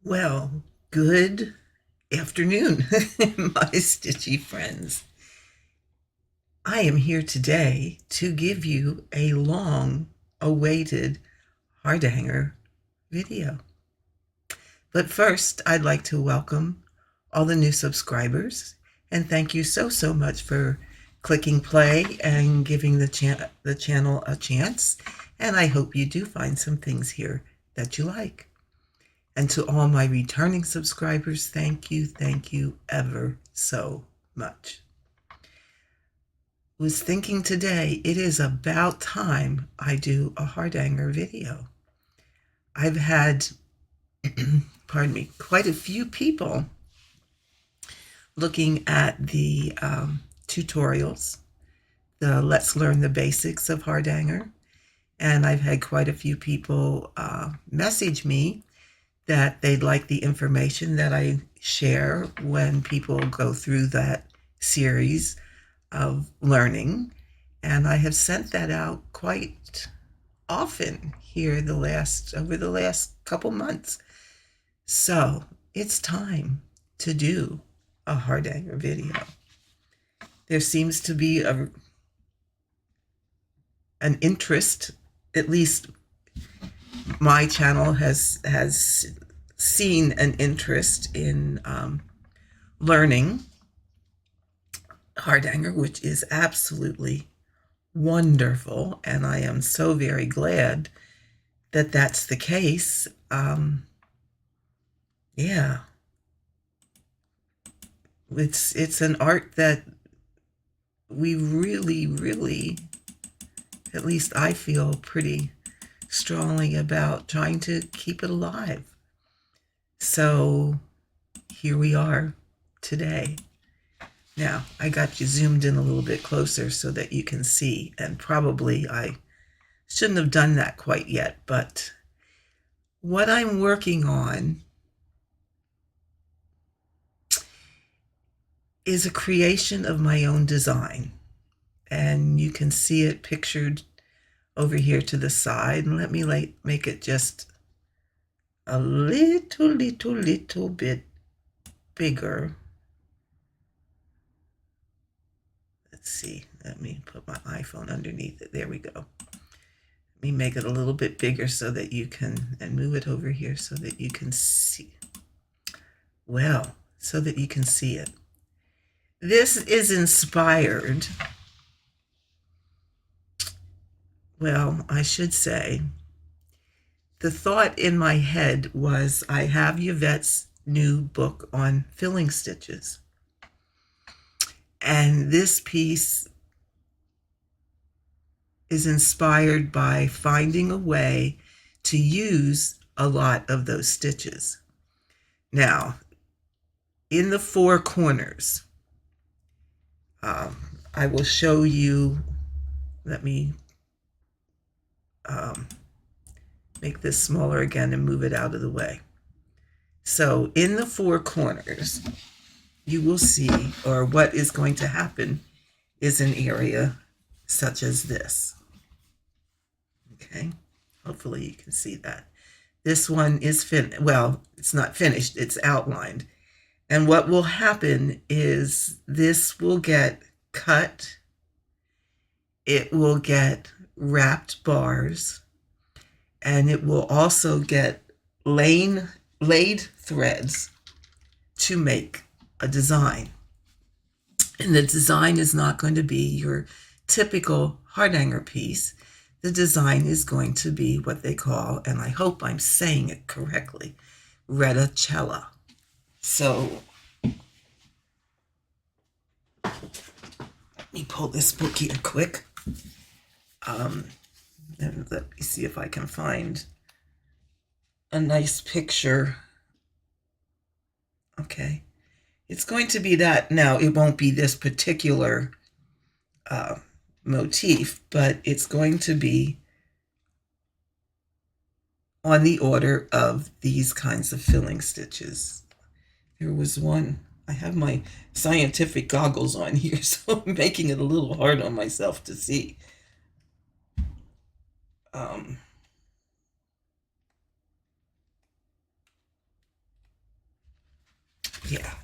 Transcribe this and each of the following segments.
Well, good afternoon, my stitchy friends. I am here today to give you a long awaited Hardanger video. But first, I'd like to welcome all the new subscribers and thank you so much for clicking play and giving the channel a chance. And I hope you do find some things here that you like. And to all my returning subscribers, thank you ever so much. Was thinking today, it is about time I do a Hardanger video. I've had, pardon me, quite a few people looking at the tutorials, the Let's Learn the Basics of Hardanger, and I've had quite a few people message me that they'd like the information that I share when people go through that series of learning. And I have sent that out quite often here over the last couple months. So it's time to do a Hardanger video. There seems to be an interest, at least my channel has seen an interest in learning Hardanger, which is absolutely wonderful, and I am so very glad that that's the case. Yeah, it's an art that we really, at least I feel pretty strongly about trying to keep it alive. So here we are today. Now, I got you zoomed in a little bit closer so that you can see, and probably I shouldn't have done that quite yet, but what I'm working on is a creation of my own design, and you can see it pictured over here to the side. And let me make it just a little bit bigger. Let's see, let me put my iPhone underneath it. There we go. Let me make it a little bit bigger so that you can, and move it over here so that you can see. Well, so that you can see it. This is inspired, well, I should say, the thought in my head was I have Yvette's new book on filling stitches. And this piece is inspired by finding a way to use a lot of those stitches. Now, in the four corners, I will show you, let me make this smaller again and move it out of the way. So in the four corners, you will see, or what is going to happen is an area such as this. Okay, hopefully you can see that. This one is finished. Well, it's not finished, it's outlined. And what will happen is this will get cut, it will get wrapped bars, and it will also get laid threads to make a design. And the design is not going to be your typical Hardanger piece. The design is going to be what they call, and I hope I'm saying it correctly, reticella. So let me pull this book here quick. And let me see if I can find a nice picture. Okay, it's going to be that. Now, it won't be this particular motif, but it's going to be on the order of these kinds of filling stitches. There was one, I have my scientific goggles on here, so I'm making it a little hard on myself to see. Yeah.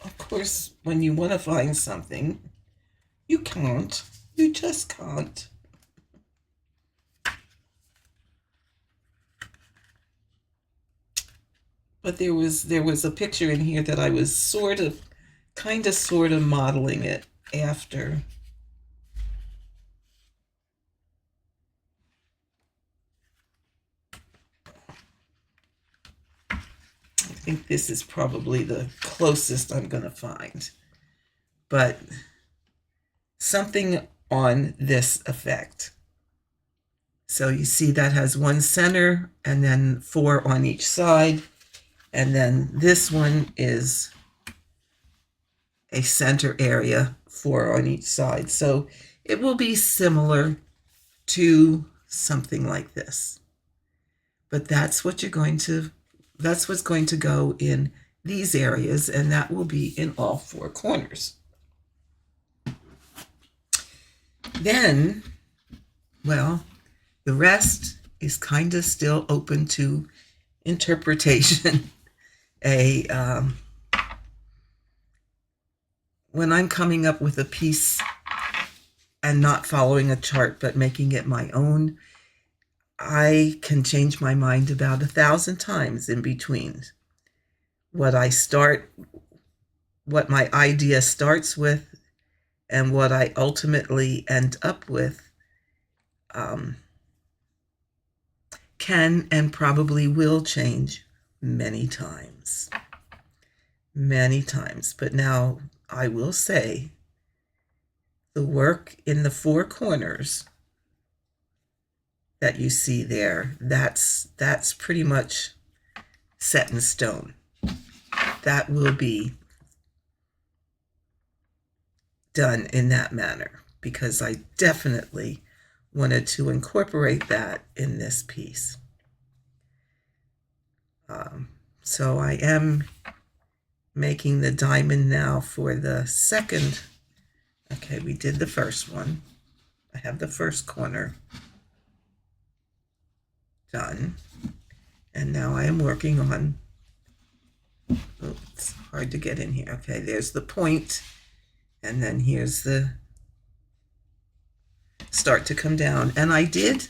Of course, when you want to find something, you can't. You just can't. But there was a picture in here that I was sort of modeling it after. I think this is probably the closest I'm going to find. But something on this effect. So you see that has one center and then 4 on each side. And then this one is a center area, 4 on each side. So it will be similar to something like this. But that's what's going to go in these areas, and that will be in all 4 corners. Then, well, the rest is kind of still open to interpretation. When I'm coming up with a piece and not following a chart but making it my own, I can change my mind about 1,000 times in between what my idea starts with and what I ultimately end up with. Can and probably will change many times. But now I will say the work in the 4 corners that you see there, that's pretty much set in stone. That will be done in that manner because I definitely wanted to incorporate that in this piece. So I am making the diamond now for the second. Okay, we did the first one. I have the first corner done. And now I am working on, it's hard to get in here. Okay, there's the point, and then here's the start to come down. And I did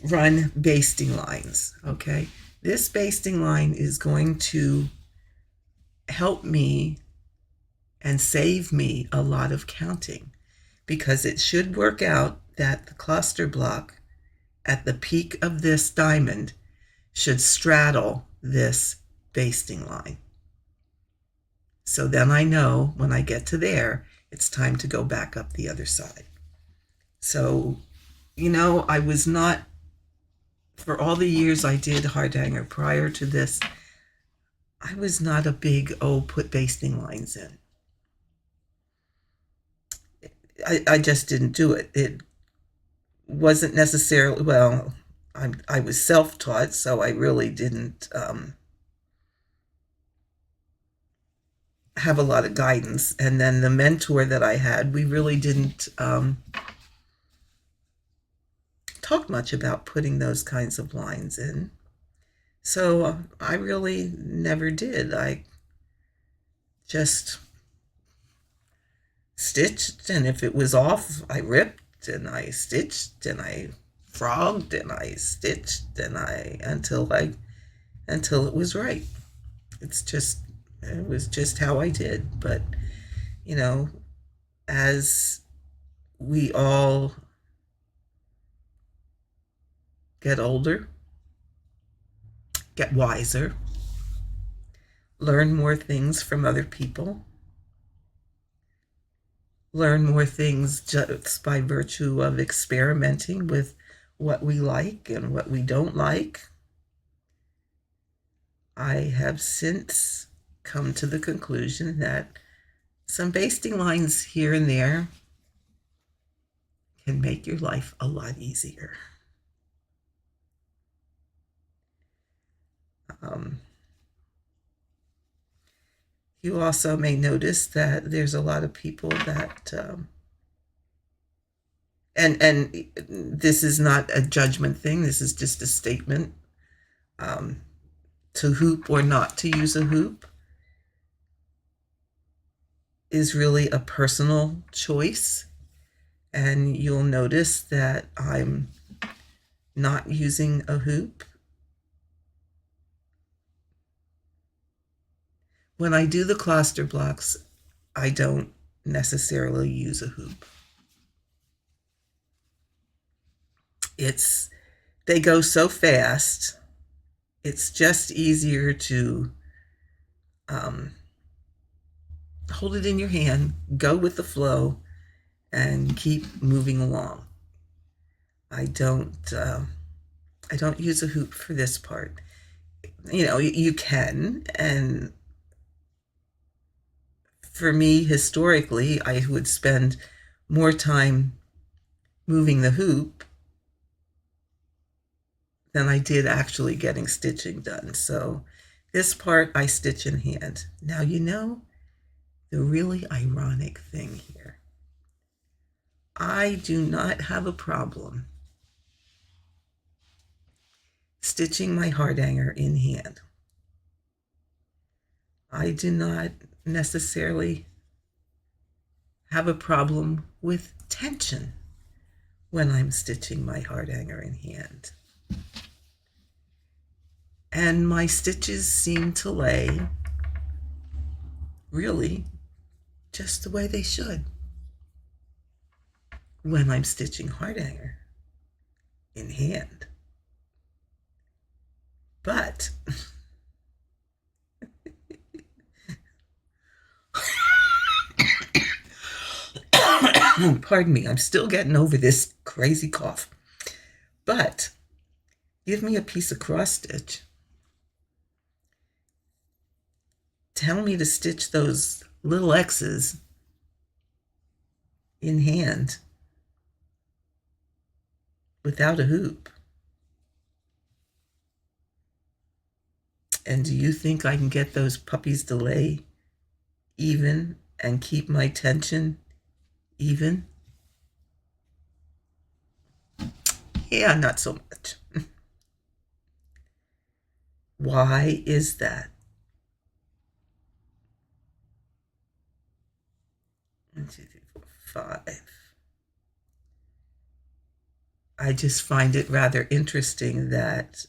run basting lines, okay? This basting line is going to help me and save me a lot of counting because it should work out that the cluster block at the peak of this diamond should straddle this basting line. So then I know when I get to there, it's time to go back up the other side. So, I was not, for all the years I did Hardanger prior to this, I was not a big, put basting lines in. I just didn't do it. It wasn't necessarily, well, I was self-taught, so I really didn't have a lot of guidance. And then the mentor that I had, we really didn't talk much about putting those kinds of lines in. So I really never did. I just stitched, and if it was off, I ripped, and I stitched, and I frogged, and I stitched, and until it was right. It was just how I did. But, as we all get older, get wiser, learn more things from other people, learn more things just by virtue of experimenting with what we like and what we don't like, I have since come to the conclusion that some basting lines here and there can make your life a lot easier. You also may notice that there's a lot of people that, and this is not a judgment thing, this is just a statement, to hoop or not to use a hoop. is really a personal choice, and you'll notice that I'm not using a hoop. When I do the cluster blocks, I don't necessarily use a hoop. They go so fast, it's just easier to hold it in your hand, go with the flow, and keep moving along. I don't use a hoop for this part. You know, you can, and for me, historically, I would spend more time moving the hoop than I did actually getting stitching done. So this part I stitch in hand. Now, you know the really ironic thing here. I do not have a problem stitching my Hardanger in hand. I do not necessarily have a problem with tension when I'm stitching my Hardanger in hand. And my stitches seem to lay really just the way they should when I'm stitching Hardanger in hand. But pardon me, I'm still getting over this crazy cough. But give me a piece of cross stitch. Tell me to stitch those little X's in hand without a hoop. And do you think I can get those puppies to lay even and keep my tension even? Yeah, not so much. Why is that? 1, 2, 3, 4, 5. I just find it rather interesting that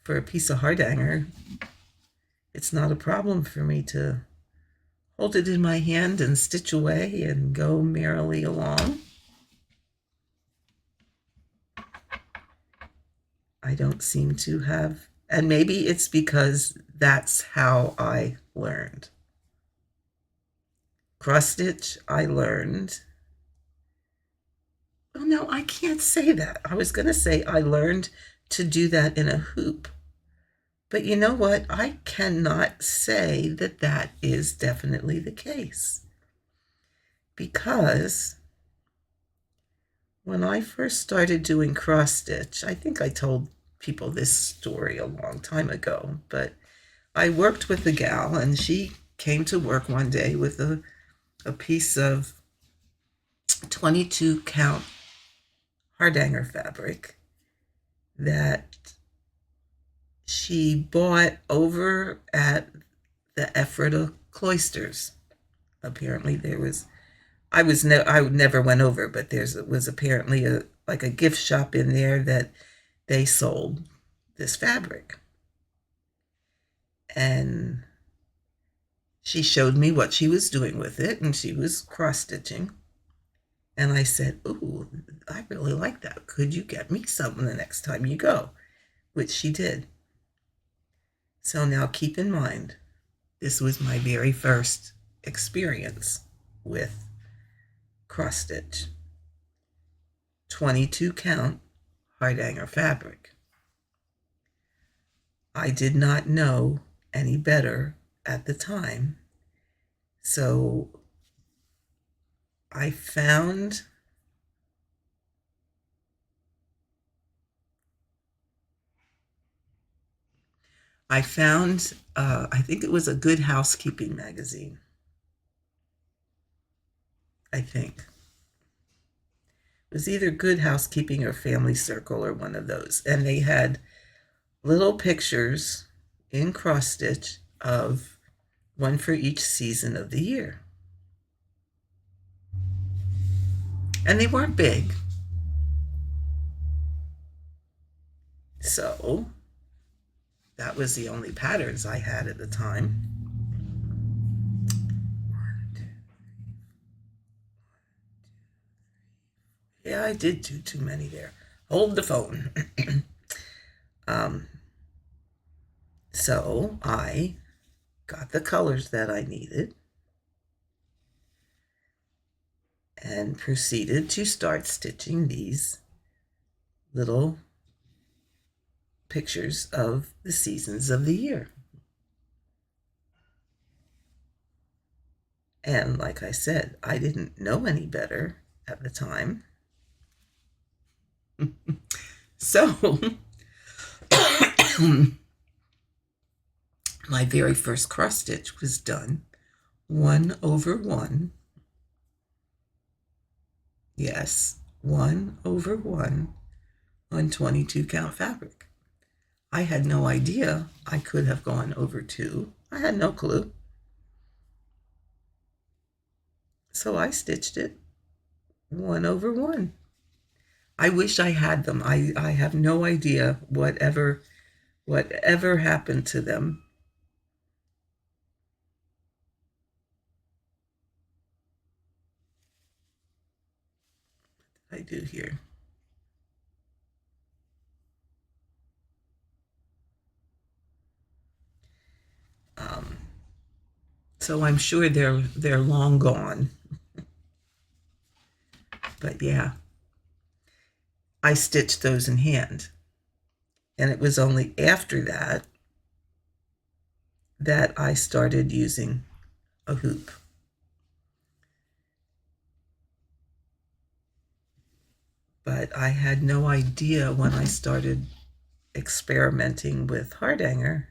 for a piece of Hardanger, it's not a problem for me to hold it in my hand and stitch away and go merrily along. I don't seem to have, and maybe it's because that's how I learned. Cross stitch, I learned. Oh no, I can't say that. I was going to say I learned to do that in a hoop. But you know what? I cannot say that that is definitely the case. Because when I first started doing cross stitch, I think I told people this story a long time ago, but I worked with a gal and she came to work one day with a piece of 22 count Hardanger fabric that she bought over at the Ephrata Cloisters. Apparently there was, I never went over, but was apparently a gift shop in there that they sold this fabric. And she showed me what she was doing with it, and she was cross-stitching. And I said, ooh, I really like that. Could you get me something the next time you go? Which she did. So now keep in mind, this was my very first experience with cross-stitch. 22 count Hardanger fabric. I did not know any better at the time. So I found I think it was a Good Housekeeping magazine. I think. It was either Good Housekeeping or Family Circle or one of those. And they had little pictures in cross stitch of one for each season of the year. And they weren't big. So that was the only patterns I had at the time. Yeah, I did do too many there. Hold the phone. So I got the colors that I needed and proceeded to start stitching these little pictures of the seasons of the year. And like I said, I didn't know any better at the time. So my very first cross stitch was done 1/1. Yes, 1/1 on 22 count fabric. I had no idea I could have gone over 2. I had no clue. So I stitched it 1/1. I wish I had them. I have no idea whatever happened to them. I do here. So I'm sure they're long gone. But yeah, I stitched those in hand. And it was only after that that I started using a hoop. But I had no idea when I started experimenting with Hardanger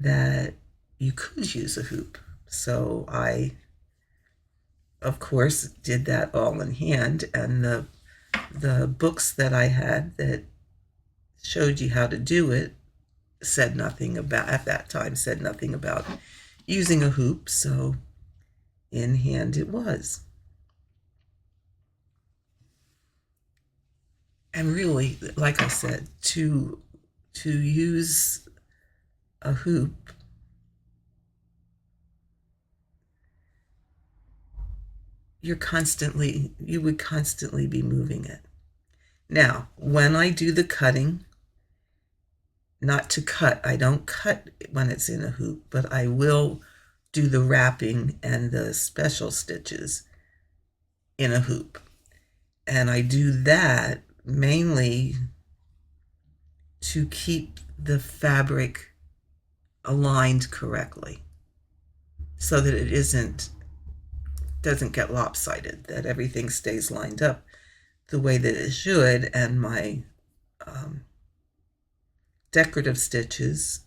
that you could use a hoop. So I, of course, did that all in hand, and the books that I had that showed you how to do it said nothing about, at that time, said nothing about using a hoop, so in hand it was. And really, like I said, to use a hoop, you would constantly be moving it. Now, when I do the cutting, not to cut, I don't cut when it's in a hoop, but I will do the wrapping and the special stitches in a hoop. And I do that mainly to keep the fabric aligned correctly so that it doesn't get lopsided, that everything stays lined up the way that it should, and my decorative stitches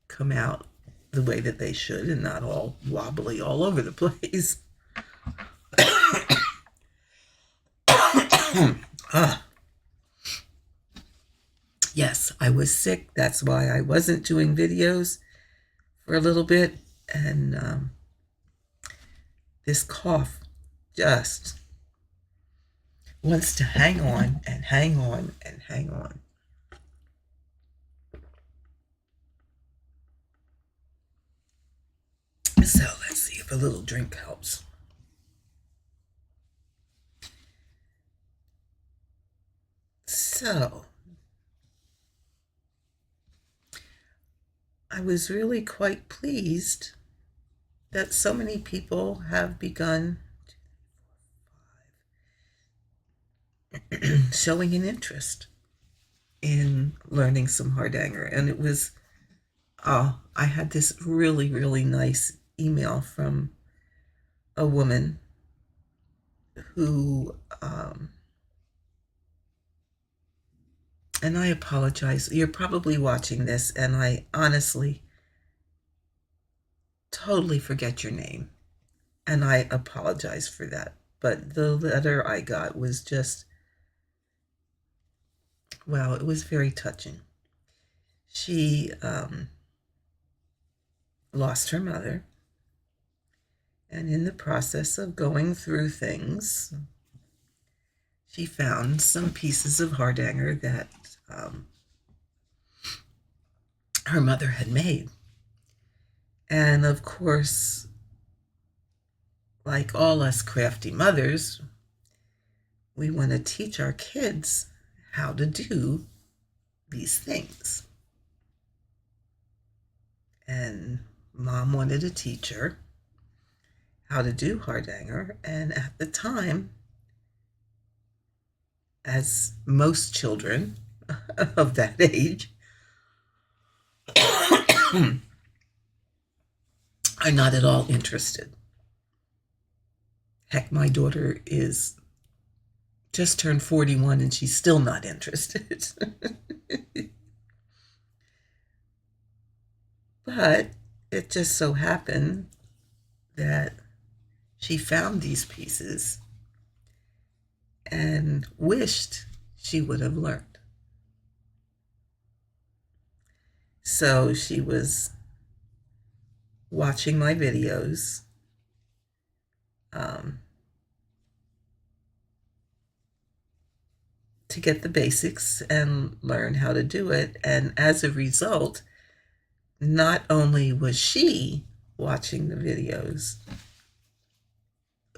come out the way that they should and not all wobbly all over the place. Yes, I was sick. That's why I wasn't doing videos for a little bit. And this cough just wants to hang on and hang on and hang on. So let's see if a little drink helps. So I was really quite pleased that so many people have begun showing an interest in learning some Hardanger. And it was, I had this really, really nice email from a woman who, and I apologize, you're probably watching this, and I honestly totally forget your name, and I apologize for that. But the letter I got was just, well, it was very touching. She lost her mother, and in the process of going through things, she found some pieces of Hardanger that her mother had made. And of course, like all us crafty mothers, we want to teach our kids how to do these things. And Mom wanted to teach her how to do Hardanger. And at the time, as most children of that age are not at all interested. Heck, my daughter is just turned 41 and she's still not interested. But it just so happened that she found these pieces and wished she would have learned. So she was watching my videos, to get the basics and learn how to do it. And as a result, not only was she watching the videos,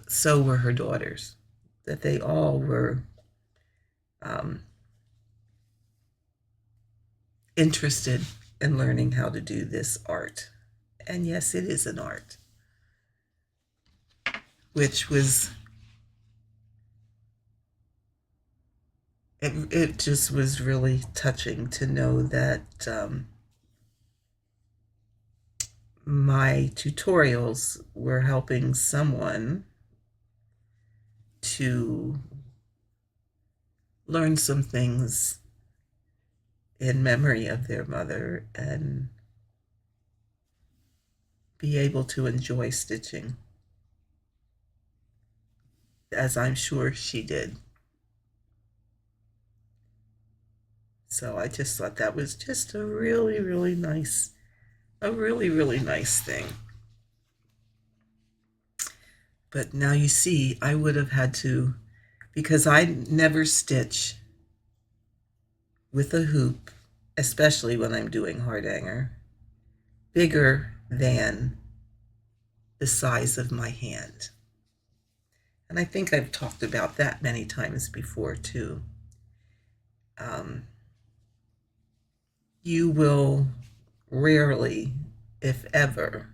so were her daughters, that they all were interested in learning how to do this art. And yes, it is an art, which was, it just was really touching to know that my tutorials were helping someone to learn some things in memory of their mother and be able to enjoy stitching, as I'm sure she did. So I just thought that was just a really, really nice, really nice thing. But now you see, I would have had to, because I never stitch with a hoop, especially when I'm doing Hardanger, bigger than the size of my hand. And I think I've talked about that many times before too. You will rarely, if ever,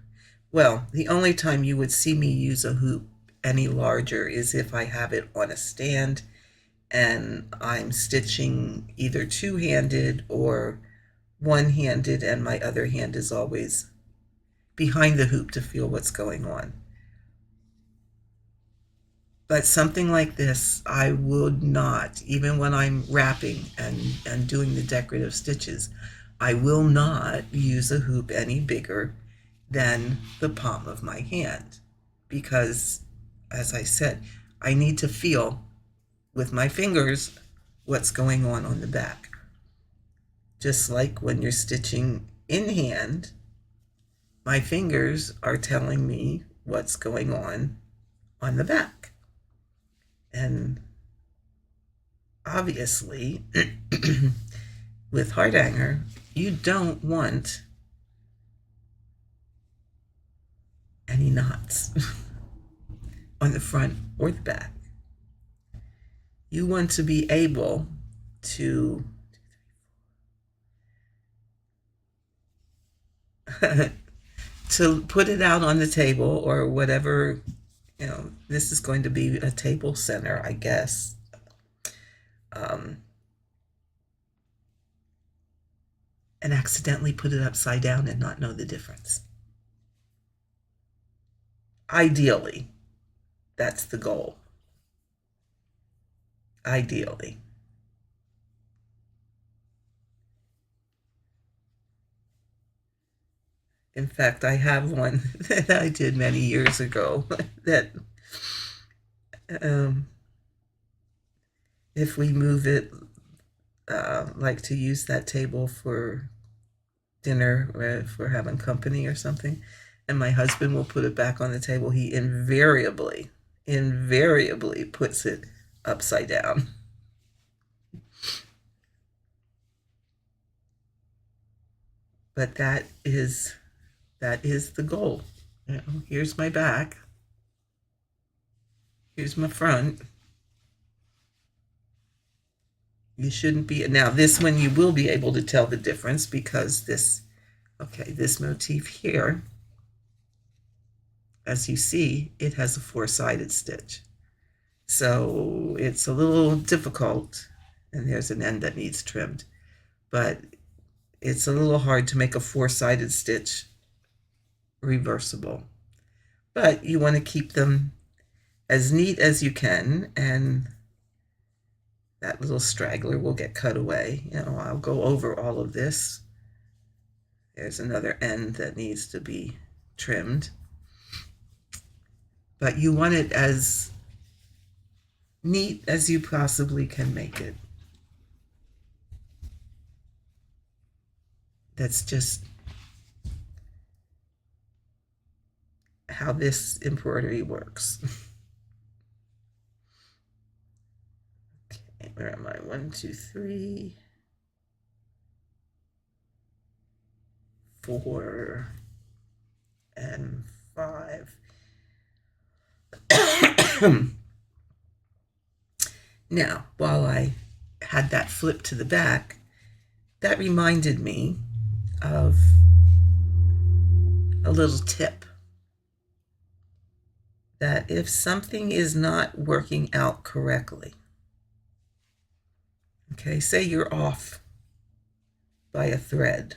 well, the only time you would see me use a hoop any larger is if I have it on a stand and I'm stitching either two-handed or one-handed, and my other hand is always behind the hoop to feel what's going on. But something like this, I would not, even when I'm wrapping and doing the decorative stitches, I will not use a hoop any bigger than the palm of my hand, because, as I said, I need to feel with my fingers what's going on the back. Just like when you're stitching in hand, my fingers are telling me what's going on the back. And obviously, with Hardanger, you don't want any knots on the front or the back. You want to be able to to put it out on the table or whatever, this is going to be a table center, I guess. And accidentally put it upside down and not know the difference. Ideally, that's the goal. Ideally. In fact, I have one that I did many years ago that if we move it, like to use that table for dinner if we're having company or something, and my husband will put it back on the table, he invariably puts it upside down. But that is the goal. You know, here's my back. Here's my front. You shouldn't be, now this one you will be able to tell the difference because this motif here, as you see, it has a four-sided stitch. So it's a little difficult, and there's an end that needs trimmed, but it's a little hard to make a four-sided stitch reversible. But you want to keep them as neat as you can, and that little straggler will get cut away. You know, I'll go over all of this. There's another end that needs to be trimmed. But you want it as neat as you possibly can make it. That's just how this embroidery works. Okay, where am I? 1, 2, 3, 4, and 5. Now, while I had that flip to the back, that reminded me of a little tip that if something is not working out correctly, okay, say you're off by a thread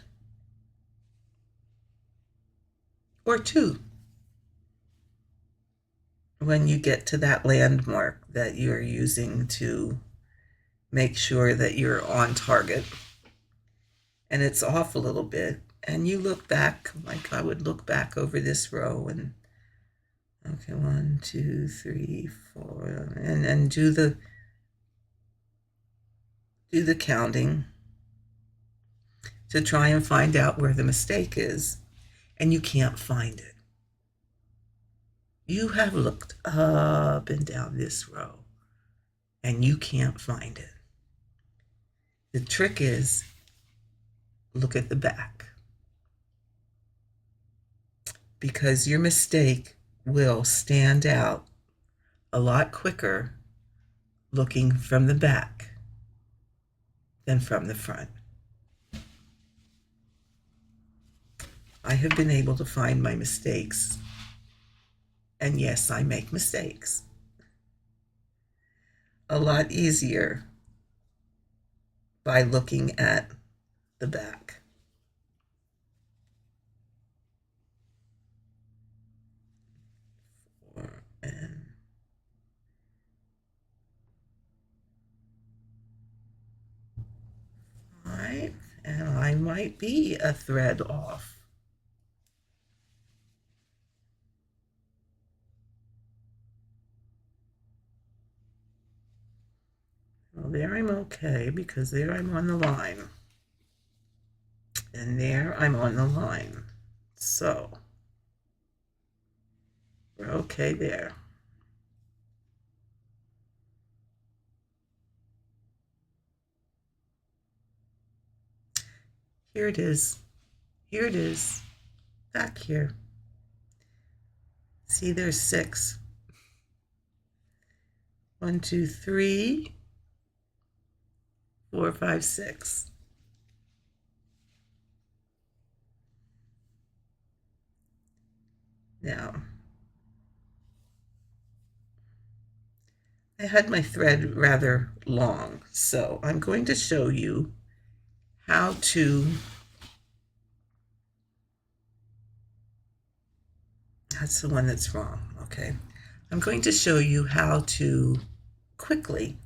or two, when you get to that landmark that you're using to make sure that you're on target and it's off a little bit, and you look back, like I would look back over this row and okay, 1, 2, 3, 4, and do the counting to try and find out where the mistake is, and you can't find it. You have looked up and down this row and you can't find it. The trick is look at the back, because your mistake will stand out a lot quicker looking from the back than from the front. I have been able to find my mistakes, and yes, I make mistakes, a lot easier by looking at the back. And 5, and I might be a thread off. Well, there I'm okay, because there I'm on the line. And there I'm on the line. So we're okay there. Here it is. Here it is. Back here. See, there's 6. 1, 2, 3, 4, 5, 6. Now, I had my thread rather long, so I'm going to show you how to, that's the one that's wrong, okay. I'm going to show you how to quickly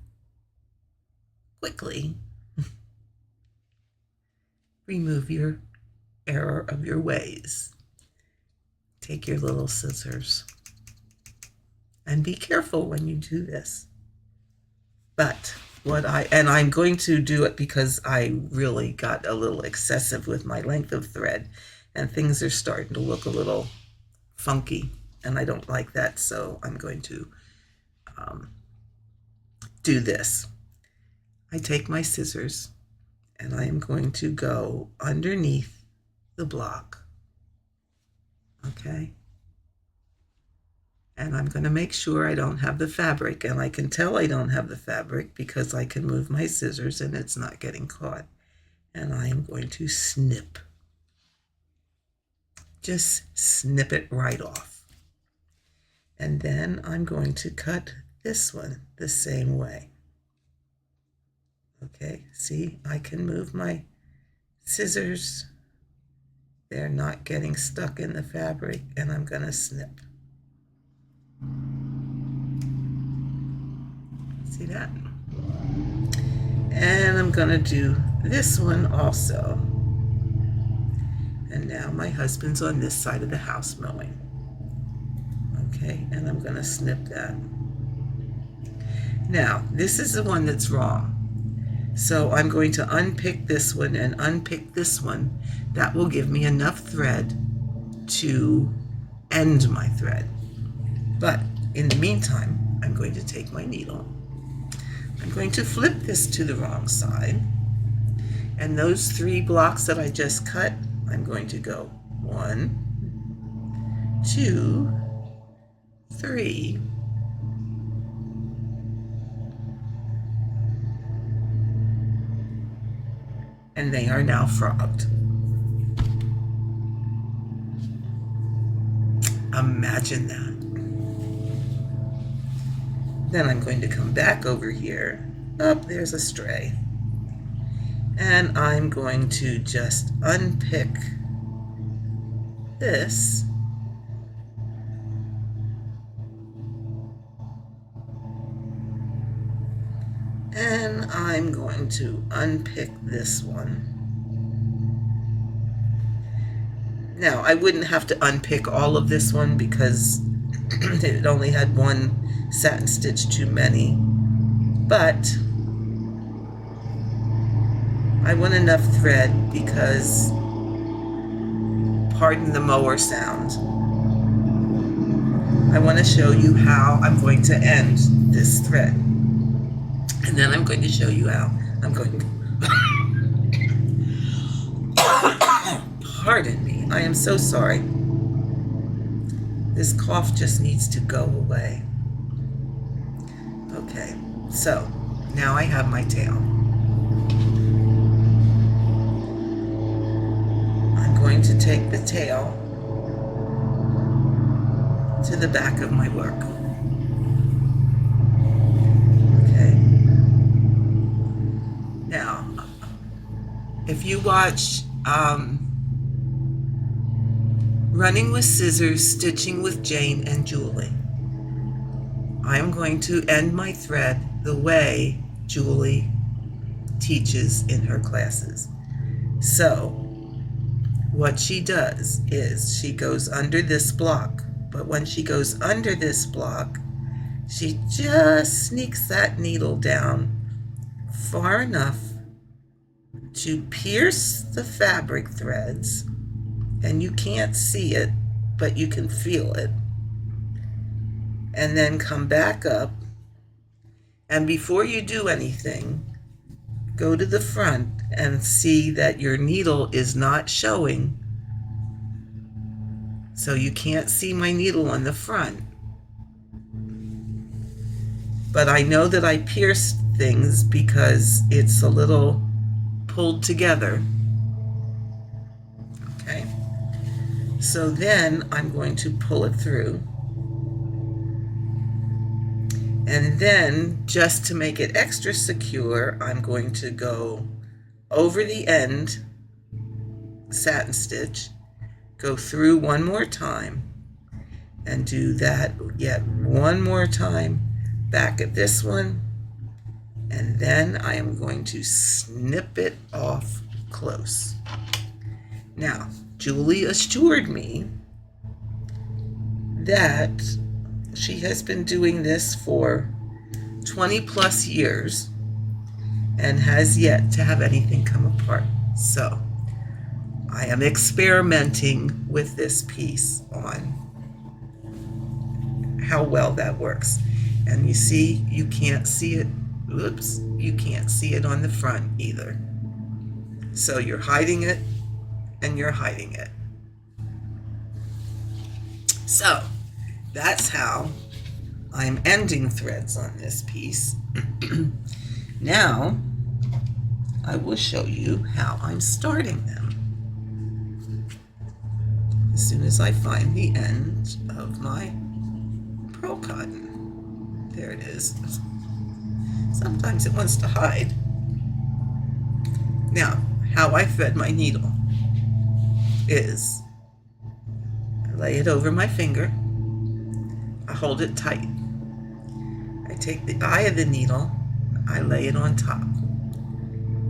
remove your error of your ways. Take your little scissors and be careful when you do this. But I'm going to do it because I really got a little excessive with my length of thread, and things are starting to look a little funky, and I don't like that, so I'm going to do this. I take my scissors and I am going to go underneath the block, okay? And I'm going to make sure I don't have the fabric, and I can tell I don't have the fabric because I can move my scissors and it's not getting caught. And I am going to snip. Just snip it right off. And then I'm going to cut this one the same way. Okay, see, I can move my scissors. They're not getting stuck in the fabric, and I'm going to snip. See that? And I'm going to do this one also. And now my husband's on this side of the house mowing. Okay, and I'm going to snip that. Now, this is the one that's wrong. So I'm going to unpick this one and unpick this one. That will give me enough thread to end my thread. But in the meantime, I'm going to take my needle. I'm going to flip this to the wrong side. And those 3 blocks that I just cut, I'm going to go 1, 2, 3. And they are now frogged. Imagine that. Then I'm going to come back over here. Oh, there's a stray. And I'm going to just unpick this. And I'm going to unpick this one. Now, I wouldn't have to unpick all of this one because it only had 1 satin stitch too many. But I want enough thread because, pardon the mower sound, I want to show you how I'm going to end this thread. And then I'm going to show you how I'm going to... Pardon me, I am so sorry. This cough just needs to go away. Okay, so now I have my tail. I'm going to take the tail to the back of my work. Okay. Now, if you watch Running with Scissors, Stitching with Jane and Julie, I'm going to end my thread the way Julie teaches in her classes. So what she does is she goes under this block, but when she goes under this block, she just sneaks that needle down far enough to pierce the fabric threads, and you can't see it, but you can feel it, and then come back up. And before you do anything, go to the front and see that your needle is not showing. So you can't see my needle on the front. But I know that I pierced things because it's a little pulled together. Okay. So then I'm going to pull it through. And then, just to make it extra secure, I'm going to go over the end satin stitch, go through one more time, and do that yet one more time back at this one, and then I am going to snip it off close. Now, Julie assured me that she has been doing this for 20 plus years, and has yet to have anything come apart. So I am experimenting with this piece on how well that works. And you see, you can't see it. Oops, you can't see it on the front either. So you're hiding it and you're hiding it. So that's how I'm ending threads on this piece. Now I will show you how I'm starting them. As soon as I find the end of my pearl cotton. There it is. Sometimes it wants to hide. Now, how I thread my needle is I lay it over my finger. I hold it tight. I take the eye of the needle, I lay it on top.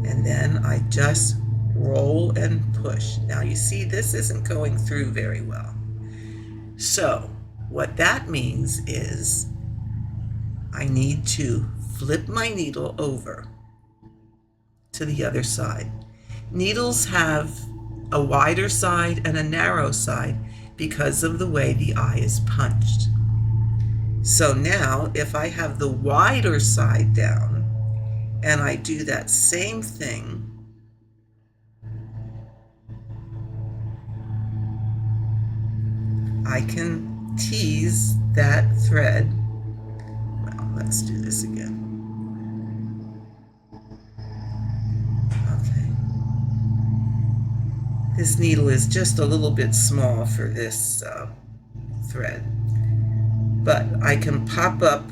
And then I just roll and push. Now you see this isn't going through very well. So what that means is I need to flip my needle over to the other side. Needles have a wider side and a narrow side because of the way the eye is punched. So now if I have the wider side down and I do that same thing, I can tease that thread. Well, let's do this again. Okay. This needle is just a little bit small for this thread, but I can pop up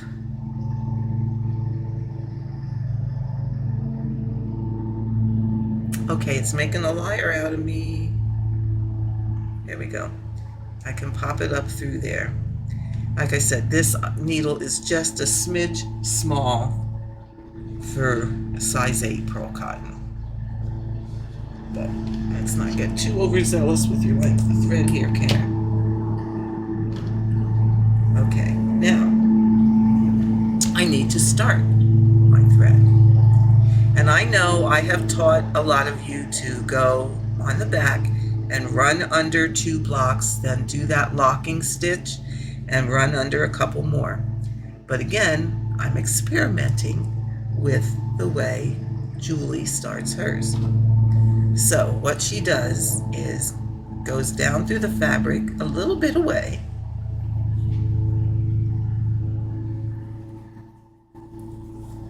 okay, it's making a liar out of me. There we go. I can pop it up through there. Like I said, this needle is just a smidge small for size 8 pearl cotton. But let's not get too overzealous with your length of thread here, Karen. Okay, now I need to start my thread. And I know I have taught a lot of you to go on the back and run under 2 blocks, then do that locking stitch and run under a couple more. But again, I'm experimenting with the way Julie starts hers. So what she does is goes down through the fabric a little bit away.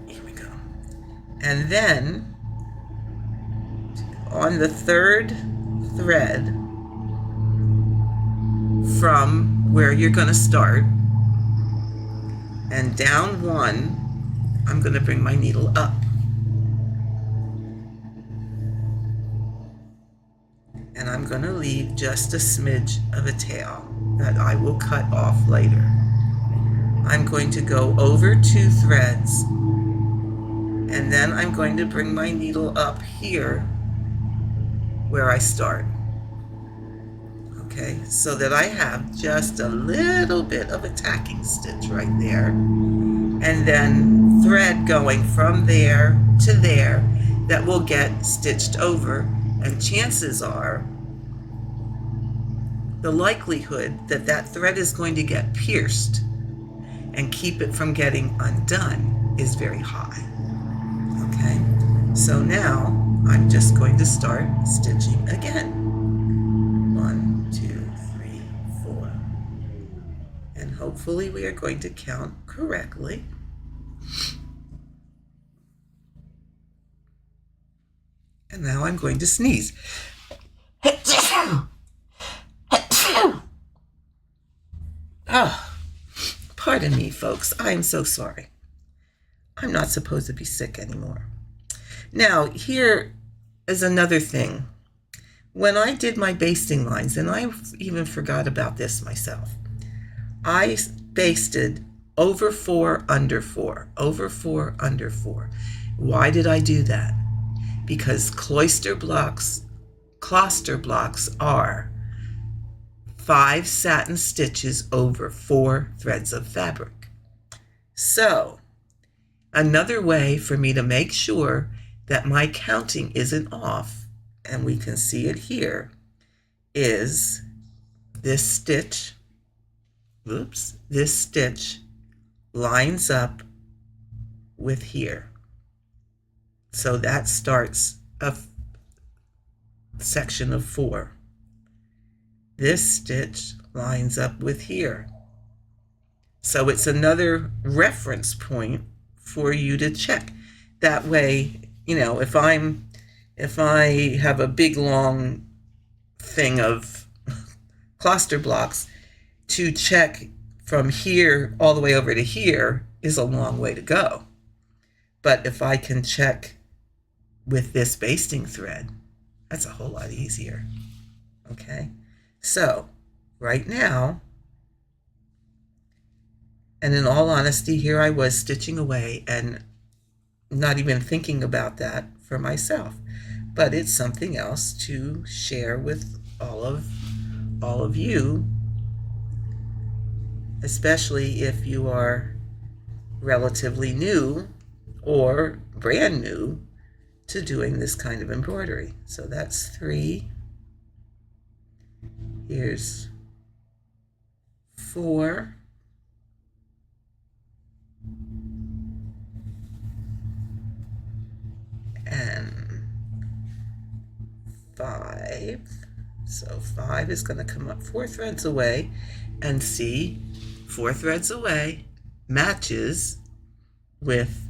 Here we go. And then on the 3rd thread from where you're going to start and down 1, I'm going to bring my needle up. And I'm going to leave just a smidge of a tail that I will cut off later. I'm going to go over 2 threads, and then I'm going to bring my needle up here where I start. Okay, so that I have just a little bit of a tacking stitch right there, and then thread going from there to there that will get stitched over, and chances are the likelihood that that thread is going to get pierced and keep it from getting undone is very high. Okay, so now I'm just going to start stitching again. 1, 2, 3, 4. And hopefully we are going to count correctly. And now I'm going to sneeze. Oh, pardon me, folks. I'm so sorry. I'm not supposed to be sick anymore. Now, here is another thing. When I did my basting lines, and I even forgot about this myself, I basted over 4, under 4, over 4, under 4. Why did I do that? Because cloister blocks are 5 satin stitches over 4 threads of fabric. So another way for me to make sure that my counting isn't off, and we can see it here, is this stitch, this stitch lines up with here. So that starts a section of 4. This stitch lines up with here. So it's another reference point for you to check. That way, you know, if I have a big long thing of cluster blocks, to check from here all the way over to here is a long way to go. But if I can check with this basting thread, that's a whole lot easier. Okay, so right now, and in all honesty, here I was stitching away and not even thinking about that for myself, but it's something else to share with all of you, especially if you are relatively new or brand new to doing this kind of embroidery. So that's 3. Here's 4. And 5. So 5 is going to come up 4 threads away, and see, 4 threads away matches with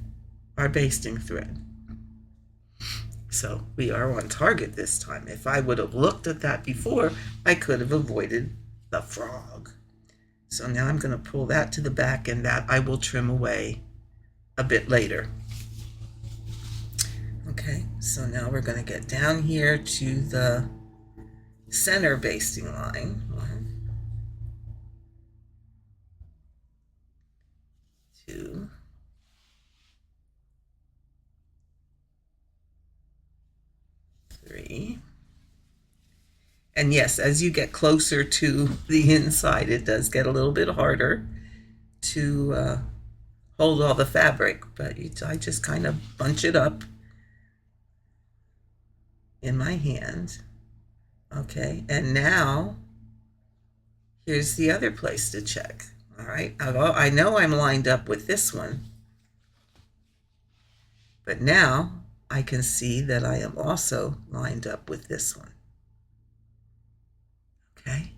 our basting thread. So we are on target this time. If I would have looked at that before, I could have avoided the frog. So now I'm going to pull that to the back, and that I will trim away a bit later. Okay, so now we're going to get down here to the center basting line. 1, 2, 3. And yes, as you get closer to the inside, it does get a little bit harder to hold all the fabric, but I just kind of bunch it up in my hand. Okay, and now here's the other place to check. All right, I know I'm lined up with this one, but now I can see that I am also lined up with this one. Okay,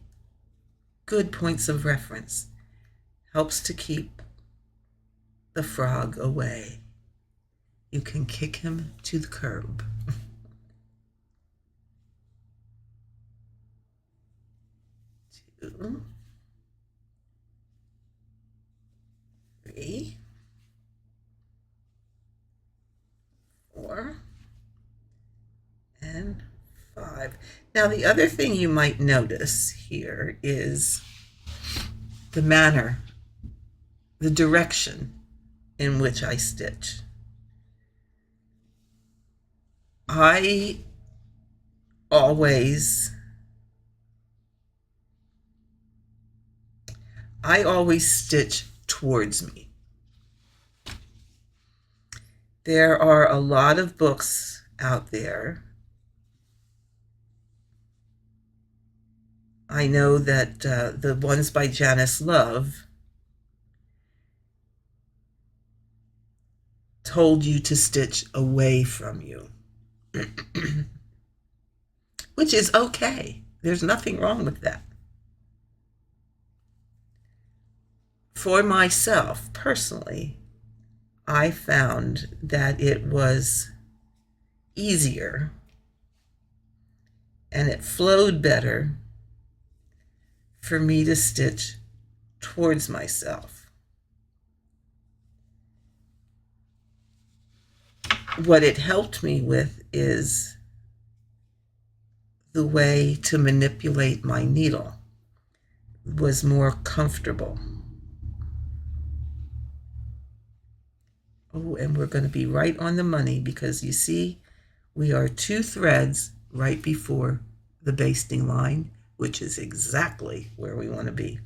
good points of reference. Helps to keep the frog away. You can kick him to the curb. 2, 3, 4, and 5. Now the other thing you might notice here is the manner, the direction in which I stitch. I always stitch towards me. There are a lot of books out there. I know that the ones by Janice Love told you to stitch away from you, which is okay. There's nothing wrong with that. For myself, personally, I found that it was easier and it flowed better for me to stitch towards myself. What it helped me with is the way to manipulate my needle was more comfortable. Oh, and we're going to be right on the money, because you see, we are 2 threads right before the basting line, which is exactly where we want to be.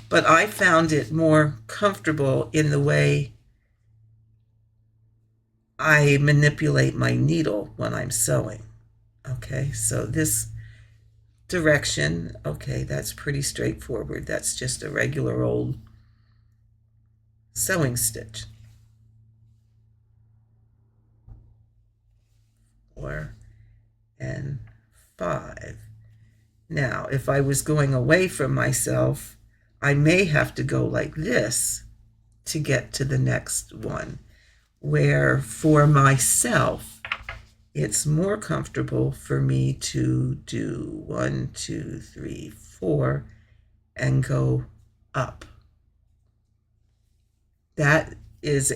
But I found it more comfortable in the way I manipulate my needle when I'm sewing. Okay, so this direction, okay, that's pretty straightforward. That's just a regular old sewing stitch. 4 and 5. Now, if I was going away from myself, I may have to go like this to get to the next one, where for myself, it's more comfortable for me to do 1, 2, 3, 4 and go up. That is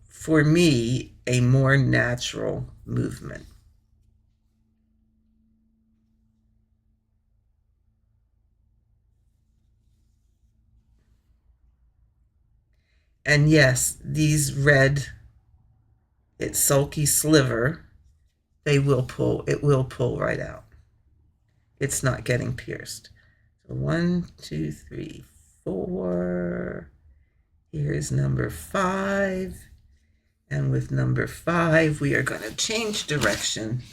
for me, a more natural movement. And yes, these red, it's sulky sliver, it will pull right out. It's not getting pierced. So 1, 2, 3, 4. Here's number 5. And with number 5, we are going to change direction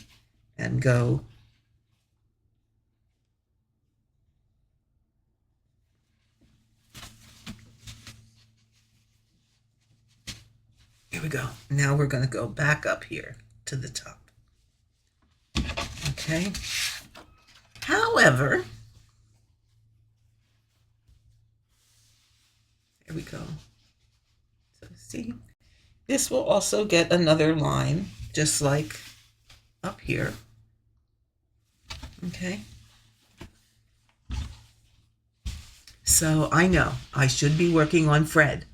and go here we go. Now we're going to go back up here to the top. Okay. However, there we go. So see, this will also get another line, just like up here. Okay. So I know I should be working on Fred.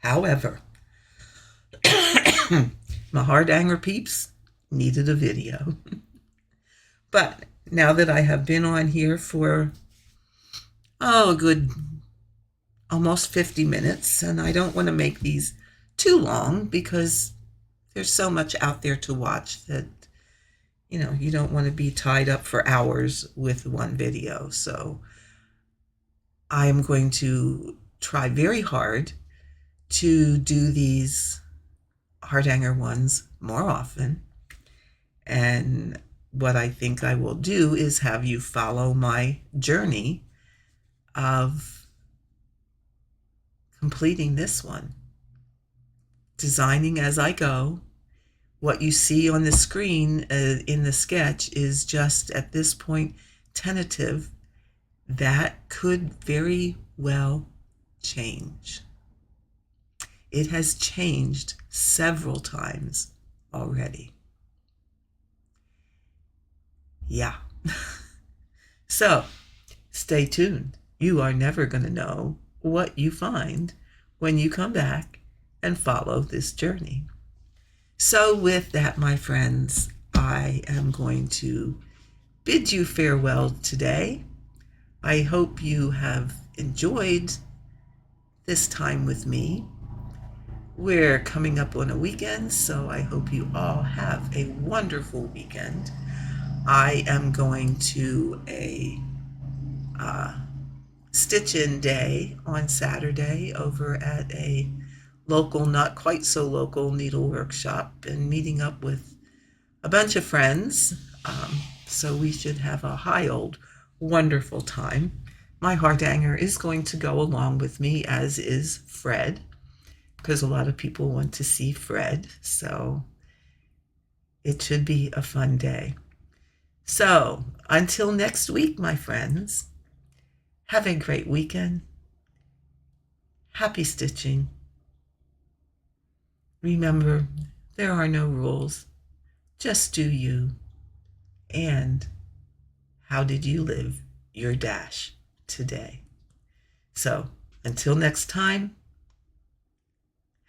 However, my Hardanger peeps needed a video. But now that I have been on here for, a good almost 50 minutes, and I don't want to make these too long because there's so much out there to watch that, you don't want to be tied up for hours with one video. So I'm going to try very hard to do these Hardanger ones more often. And what I think I will do is have you follow my journey of completing this one, designing as I go. What you see on the screen in the sketch is just at this point tentative. That could very well change. It has changed several times already. Yeah. So stay tuned. You are never going to know what you find when you come back and follow this journey. So with that, my friends, I am going to bid you farewell today. I hope you have enjoyed this time with me. We're coming up on a weekend, so I hope you all have a wonderful weekend. I am going to a stitch-in day on Saturday over at a local, not quite so local needle workshop, and meeting up with a bunch of friends. So we should have a high old wonderful time. My Hardanger is going to go along with me, as is Fred, because a lot of people want to see Fred. So it should be a fun day. So until next week, my friends, have a great weekend. Happy stitching. Remember, there are no rules. Just do you. And how did you live your dash today? So until next time,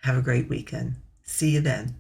have a great weekend. See you then.